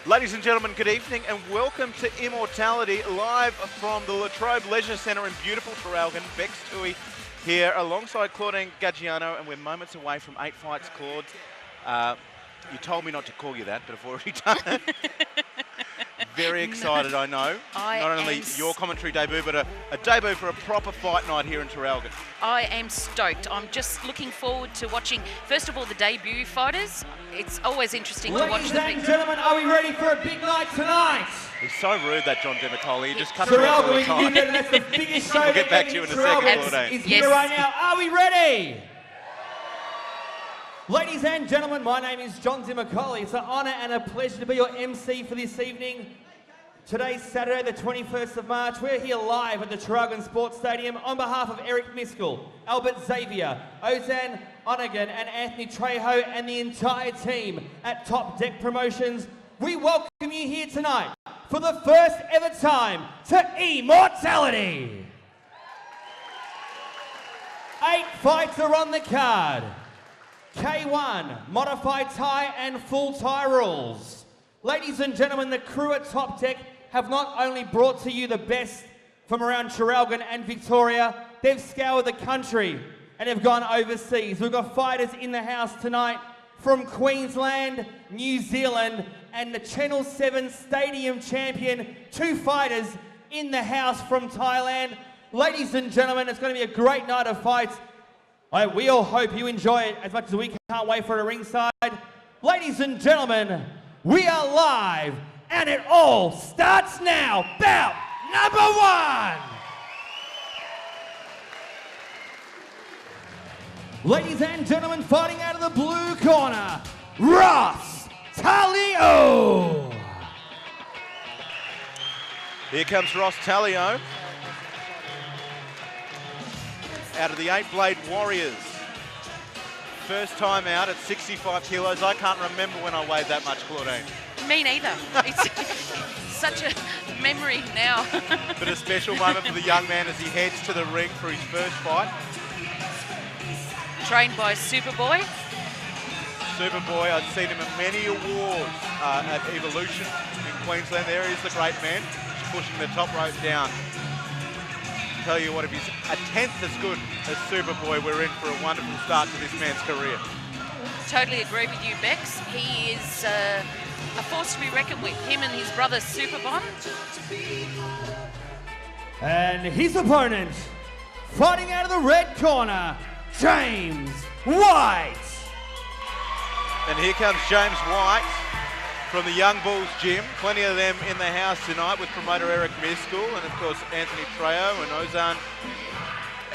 Ladies and gentlemen, good evening and welcome to Immortality, live from the Latrobe Leisure Centre in beautiful Traralgon. Bex Tui here alongside Claudine Gaggiano, and we're moments away from 8 fights, Claude. You told me not to call you that, but I've already done it. Very excited, I know. Not only your commentary debut, but a debut for a proper fight night here in Traralgon. I am stoked. I'm just looking forward to watching, first of all, the debut fighters. It's always interesting to watch them. Ladies and gentlemen, are we ready for a big night tonight? He's so rude, that John DeMacoli. He just cuts me off all the time. That's the biggest show. We'll get back to you in a second, Claudine. Is here right now. Are we ready? Ladies and gentlemen, my name is John DeMacoli. It's an honour and a pleasure to be your MC for this evening. Today's Saturday, the 21st of March. We're here live at the Traralgon Sports Stadium on behalf of Eric Miskell, Albert Xavier, Ozan Onagan and Anthony Trejo and the entire team at Top Deck Promotions. We welcome you here tonight for the first ever time to Immortality. 8 fights are on the card. K1, modified tie and full tie rules. Ladies and gentlemen, the crew at Top Deck have not only brought to you the best from around Traralgon and Victoria, they've scoured the country and have gone overseas. We've got fighters in the house tonight from Queensland, New Zealand, and the Channel 7 Stadium champion, 2 fighters in the house from Thailand. Ladies and gentlemen, it's going to be a great night of fights. We all hope you enjoy it as much as we can't wait for it at ringside. Ladies and gentlemen, we are live, and it all starts now. Bout number 1. Ladies and gentlemen, fighting out of the blue corner, Ross Tulio. Here comes Ross Tulio. Out of the 8 Blade Warriors. First time out at 65 kilos. I can't remember when I weighed that much, Claudine. Me neither. It's such a memory now. But a special moment for the young man as he heads to the ring for his first fight. Trained by Superboy. Superboy, I've seen him at many awards at Evolution in Queensland. There he is, the great man, pushing the top rope down. Tell you what, if he's a tenth as good as Superboy, we're in for a wonderful start to this man's career. Totally agree with you, Bex. He is a force to be reckoned with. Him and his brother Superbon. And his opponent, fighting out of the red corner, James White. And here comes James White from the Young Bulls gym. Plenty of them in the house tonight with promoter Eric Miskell and, of course, Anthony Trejo and Ozan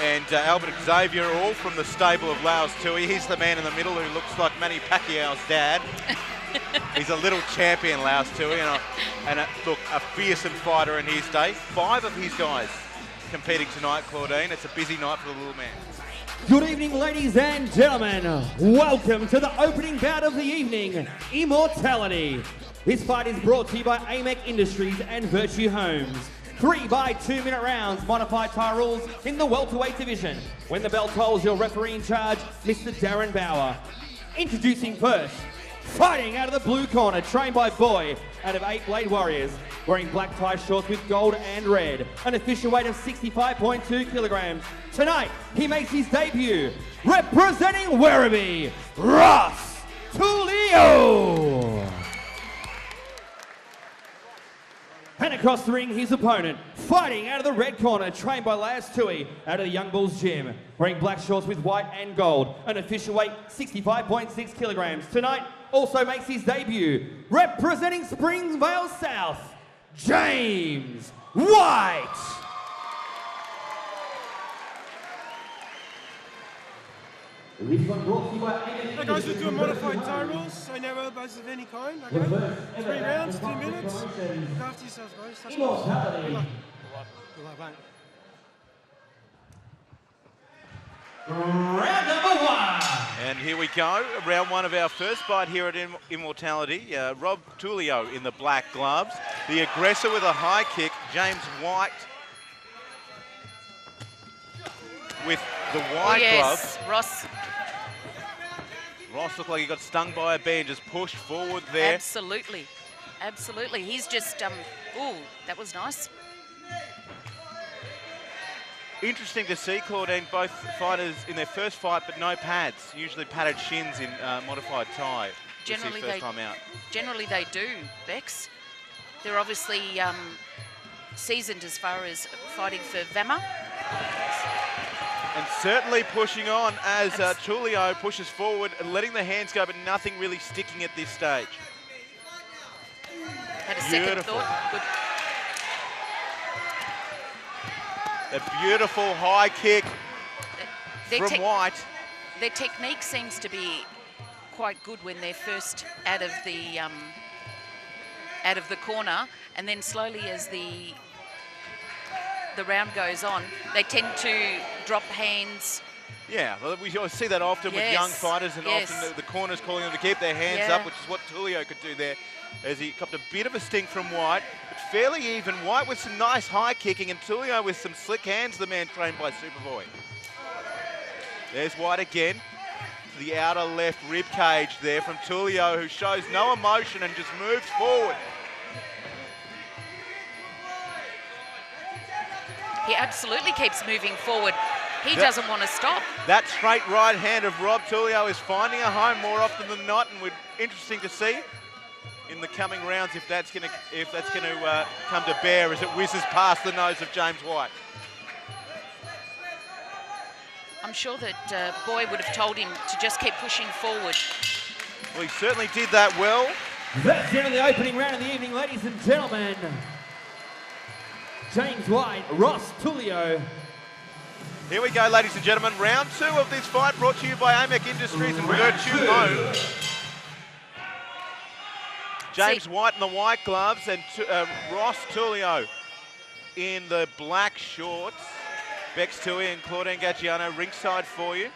and Albert Xavier, all from the stable of Laos Tui. He's the man in the middle who looks like Manny Pacquiao's dad. He's a little champion, Laos Tui, and look, a fearsome fighter in his day. 5 of his guys competing tonight, Claudine. It's a busy night for the little man. Good evening, ladies and gentlemen. Welcome to the opening bout of the evening, Immortality. This fight is brought to you by AMEC Industries and Virtue Homes. 3 by 2 minute rounds, modified tie rules in the welterweight division. When the bell tolls, your referee in charge, Mr. Darren Bauer. Introducing first, fighting out of the blue corner, trained by Boy out of 8 Blade Warriors. Wearing black tie shorts with gold and red. An official weight of 65.2 kilograms. Tonight, he makes his debut. Representing Werribee, Ross Tulio. And across the ring, his opponent, fighting out of the red corner, trained by Laos Tui, out of the Young Bulls gym. Wearing black shorts with white and gold. An official weight, 65.6 kilograms. Tonight, also makes his debut. Representing Springvale South, James White. Hey guys, we're doing modified tie rules, so no elbows of any kind, okay? 3 rounds, 2 minutes. Look after yourselves, guys. Touch gloves. Good luck. Good luck, mate. Round number 1. And here we go, round 1 of our first fight here at Immortality. Rob Tulio in the black gloves. The aggressor with a high kick, James White with the white gloves. Ross looked like he got stung by a bee and just pushed forward there. Absolutely. Absolutely. He's just, ooh, that was nice. Interesting to see, Claudine, both fighters in their first fight, but no pads. Usually padded shins in modified Thai. Generally, first time out. Generally they do, Bex. They're obviously seasoned as far as fighting for VAMA. And certainly pushing on as Tulio pushes forward and letting the hands go, but nothing really sticking at this stage. Had a second thought. Good. A beautiful high kick from White. Their technique seems to be quite good when they're first out of the corner, and then slowly as the round goes on, they tend to drop hands. Yeah, well, we always see that often with young fighters, and often the corners calling them to keep their hands up, which is what Tulio could do there, as he copped a bit of a sting from White, but fairly even. White with some nice high kicking, and Tulio with some slick hands, the man trained by Superboy. There's White again, to the outer left rib cage there from Tulio, who shows no emotion and just moves forward. He absolutely keeps moving forward. He doesn't want to stop. That straight right hand of Rob Tulio is finding a home more often than not, and interesting to see in the coming rounds if that's going to come to bear as it whizzes past the nose of James White. I'm sure that Boy would have told him to just keep pushing forward. Well, he certainly did that well. That's the end of the opening round of the evening, ladies and gentlemen. James White, Ross Tulio. Here we go, ladies and gentlemen. Round 2 of this fight brought to you by AMEC Industries and Virtue Home. James White in the white gloves and Ross Tulio in the black shorts. Bex Tui and Claudine Gaggiano ringside for you.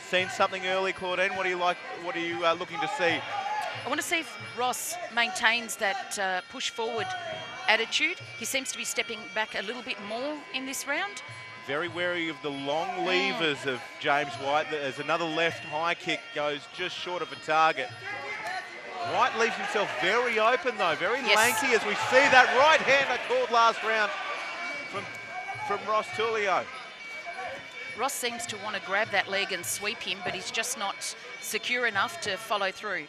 Seen something early, Claudine. What do you like? What are you looking to see? I want to see if Ross maintains that push forward attitude. He seems to be stepping back a little bit more in this round. Very wary of the long levers of James White. As another left high kick goes just short of a target. White leaves himself very open though, very lanky, as we see that right hand I called last round from Ross Tulio. Ross seems to want to grab that leg and sweep him, but he's just not secure enough to follow through.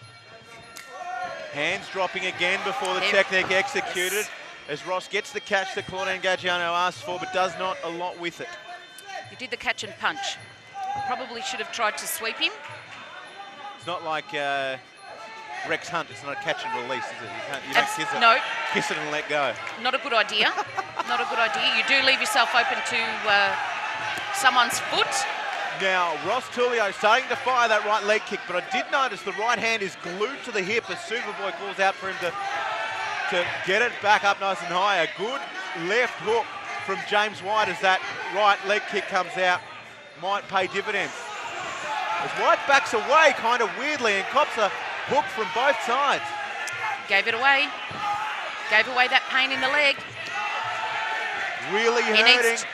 Hands dropping again before the technique executed, as Ross gets the catch that Claudine Gaggiano asked for, but does not a lot with it. He did the catch and punch. Probably should have tried to sweep him. It's not like Rex Hunt. It's not a catch and release, is it? You don't kiss it. No. Kiss it and let go. Not a good idea. Not a good idea. You do leave yourself open to someone's foot. Now, Ross Tulio starting to fire that right leg kick, but I did notice the right hand is glued to the hip as Superboy calls out for him to get it back up nice and high. A good left hook from James White as that right leg kick comes out. Might pay dividends. As White backs away kind of weirdly and cops a hook from both sides. Gave it away. Gave away that pain in the leg. Really hurting.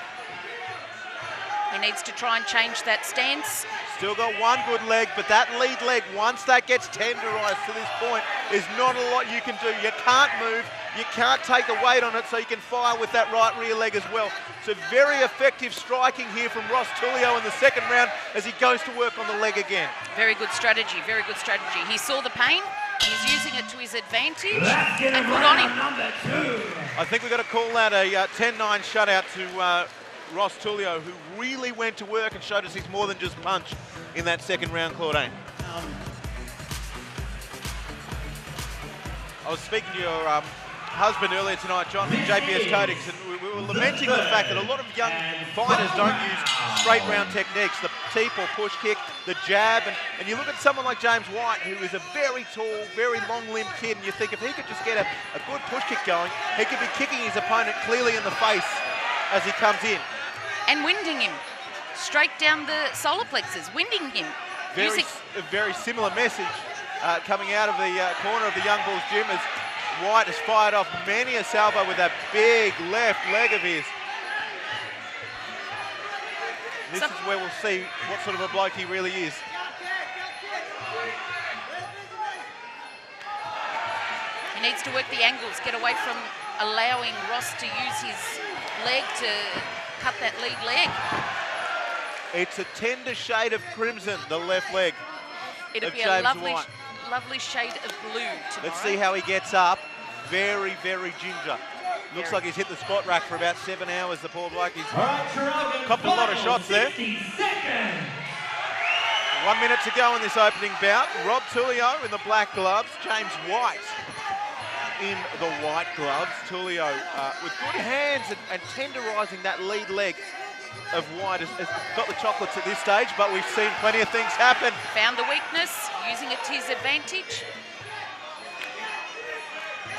He needs to try and change that stance. Still got one good leg, but that lead leg, once that gets tenderised to this point, is not a lot you can do. You can't move, you can't take the weight on it, so you can fire with that right rear leg as well. So very effective striking here from Ross Tulio in the second round as he goes to work on the leg again. Very good strategy, very good strategy. He saw the pain, he's using it to his advantage, and good on him. I think we've got to call that a 10-9 shutout to Ross Tulio, who really went to work and showed us he's more than just punch in that second round, Claudine. I was speaking to your husband earlier tonight, John, from JPS Coatings, and we were lamenting the fact that a lot of young fighters don't use straight round techniques, the teep or push kick, the jab, and you look at someone like James White, who is a very tall, very long-limbed kid, and you think if he could just get a good push kick going, he could be kicking his opponent clearly in the face as he comes in. And winding him straight down the solar plexus, winding him. A very similar message coming out of the corner of the Young Bulls gym as White has fired off many a salvo with that big left leg of his. This is where we'll see what sort of a bloke he really is. He needs to work the angles, get away from allowing Ross to use his leg to cut that lead leg. It's a tender shade of crimson, the left leg. It'll of be James a White. lovely shade of blue tomorrow. Let's see how he gets up. Very, very ginger. Looks like he's hit the spot rack for about 7 hours, the poor bloke. He's copped a lot of shots there. 1 minute to go in this opening bout. Rob Tulio in the black gloves. James White in the white gloves. Tulio with good hands and tenderising that lead leg of White has got the chocolates at this stage, but we've seen plenty of things happen. Found the weakness, using it to his advantage.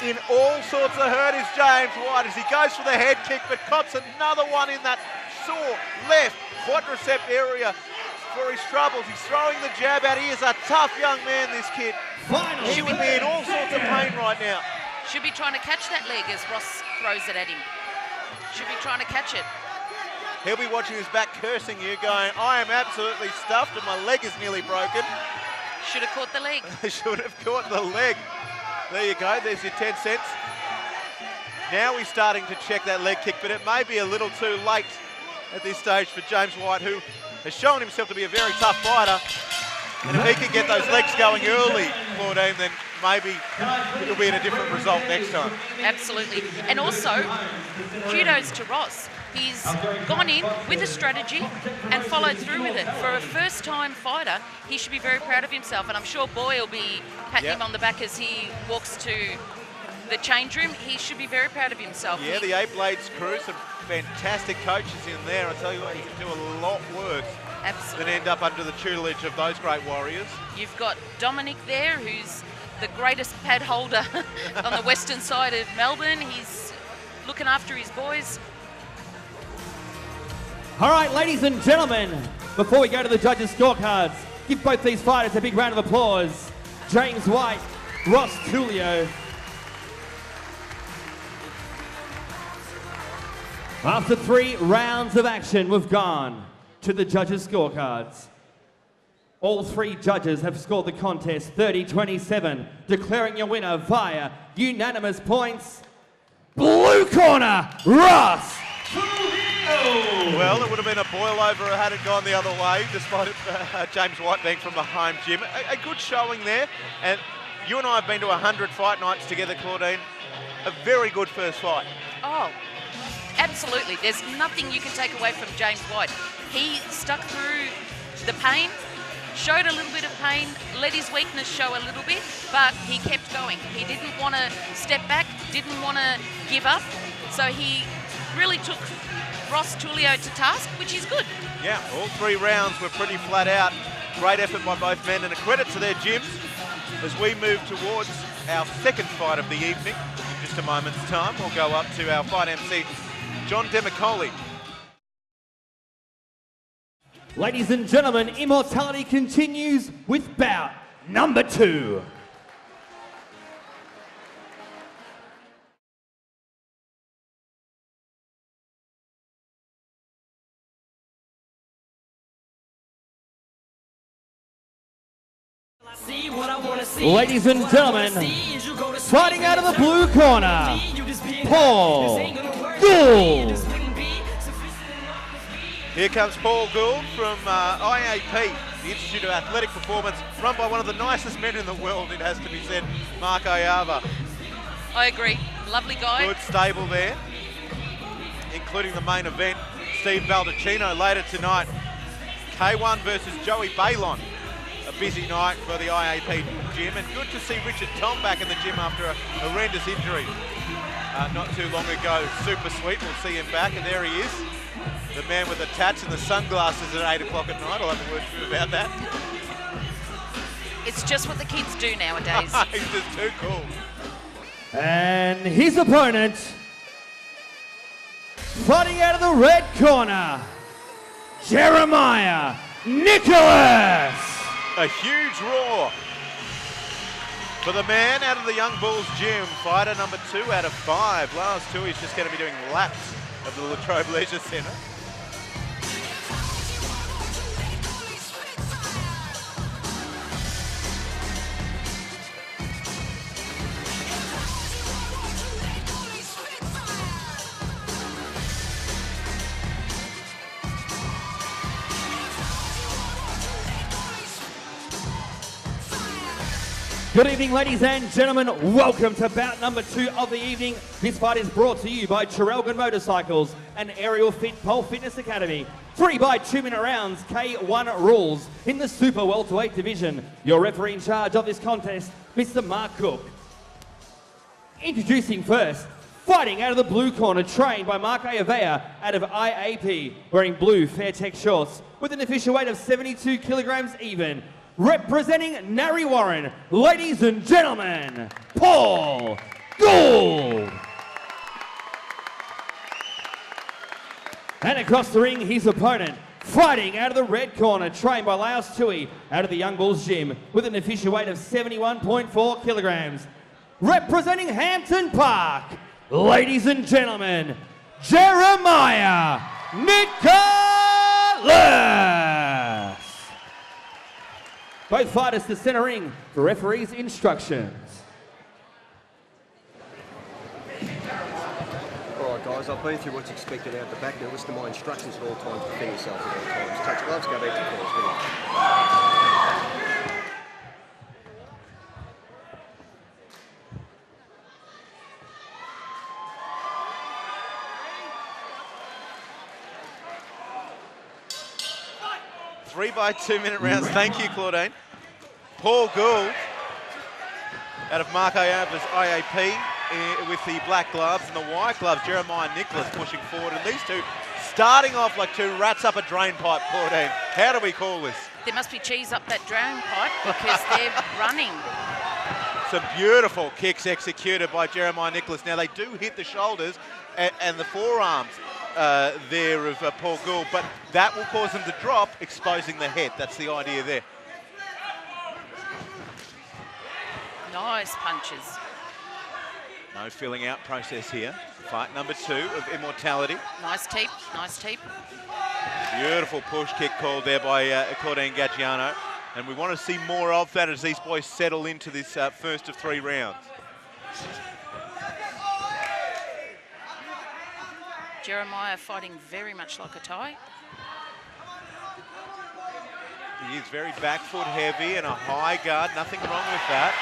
In all sorts of hurt is James White as he goes for the head kick, but cops another one in that sore left quadricep area for his troubles. He's throwing the jab out. He is a tough young man, this kid. He would be in all sorts of pain right now. Should be trying to catch that leg as Ross throws it at him. Should be trying to catch it. He'll be watching his back, cursing you, going, I am absolutely stuffed and my leg is nearly broken. Should have caught the leg. Should have caught the leg. There you go, there's your 10 cents. Now he's starting to check that leg kick, but it may be a little too late at this stage for James White, who has shown himself to be a very tough fighter. And if he can get those legs going early, Claudine, then maybe it'll be in a different result next time. Absolutely. And also, kudos to Ross. He's gone in with a strategy and followed through with it. For a first-time fighter, he should be very proud of himself, and I'm sure Boy will be patting him on the back as he walks to the change room. He should be very proud of himself. Yeah, the Eight Blades crew, some fantastic coaches in there. I tell you what, you can do a lot worse than end up under the tutelage of those great warriors. You've got Dominic there, who's the greatest pad holder on the western side of Melbourne. He's looking after his boys. All right, ladies and gentlemen, before we go to the judges' scorecards, give both these fighters a big round of applause. James White, Ross Tulio. After 3 rounds of action, we've gone to the judges' scorecards. All 3 judges have scored the contest 30-27, declaring your winner via unanimous points. Blue corner, Ross Tulio. Well, it would have been a boil over had it gone the other way, despite James White being from the home gym. A good showing there, and you and I have been to 100 fight nights together, Claudine. A very good first fight. Oh, absolutely. There's nothing you can take away from James White. He stuck through the pain, showed a little bit of pain, let his weakness show a little bit, but he kept going. He didn't want to step back, didn't want to give up, so he really took Ross Tulio to task, which is good. Yeah, all 3 rounds were pretty flat out. Great effort by both men, and a credit to their gyms as we move towards our second fight of the evening. In just a moment's time, we'll go up to our fight MC, John Demicoli. Ladies and gentlemen, immortality continues with bout number 2. Ladies and gentlemen, fighting out of the blue corner, Paul Gould. Here comes Paul Gould from IAP, the Institute of Athletic Performance, run by one of the nicest men in the world, it has to be said, Mark Ayava. I agree. Lovely guy. Good stable there, including the main event, Steve Baldacchino later tonight. K1 versus Joey Bailon. A busy night for the IAP gym, and good to see Richard Tom back in the gym after a horrendous injury not too long ago. Super sweet, we'll see him back, and there he is. The man with the tats and the sunglasses at 8 o'clock at night. I'll have a word to him about that. It's just what the kids do nowadays. He's just too cool. And his opponent, fighting out of the red corner, Jeremiah Nicholas. A huge roar for the man out of the Young Bulls gym, fighter number 2 out of 5. Last 2, he's just going to be doing laps of the Latrobe Leisure Centre. Good evening, ladies and gentlemen. Welcome to bout number 2 of the evening. This fight is brought to you by Traralgon Motorcycles and Aerial Fit Pole Fitness Academy. 3 by 2-minute rounds, K1 rules in the super welterweight division. Your referee in charge of this contest, Mr. Mark Cook. Introducing first, fighting out of the blue corner, trained by Mark Ayavea out of IAP, wearing blue Fairtech shorts with an official weight of 72 kilograms even. Representing Narre Warren, ladies and gentlemen, Paul Gould. And across the ring, his opponent, fighting out of the red corner, trained by Laos Tui out of the Young Bulls Gym with an official weight of 71.4 kilograms. Representing Hampton Park, ladies and gentlemen, Jeremiah Nicholas. Both fighters to center ring for referee's instructions. All right, guys, I've been through what's expected out the back. Now listen to my instructions at all times. Defend yourself at all times. Touch gloves, go back to the Good luck. 3 by 2-minute rounds. Thank you, Claudine. Paul Gould out of Mark Ayaba's IAP with the black gloves and the white gloves. Jeremiah Nicholas pushing forward. And these two starting off like two rats up a drain pipe, Claudine. How do we call this? There must be cheese up that drain pipe because they're running. Some beautiful kicks executed by Jeremiah Nicholas. Now, they do hit the shoulders and the forearms there of Paul Gould, but that will cause him to drop, exposing the head. That's the idea there. Nice punches. No filling out process here. Fight number 2 of Immortality. Nice teep, nice teep. Beautiful push kick called there by Claudine Gaggiano. And we want to see more of that as these boys settle into this first of 3 rounds. Jeremiah fighting very much like a Thai. He is very back foot heavy and a high guard. Nothing wrong with that.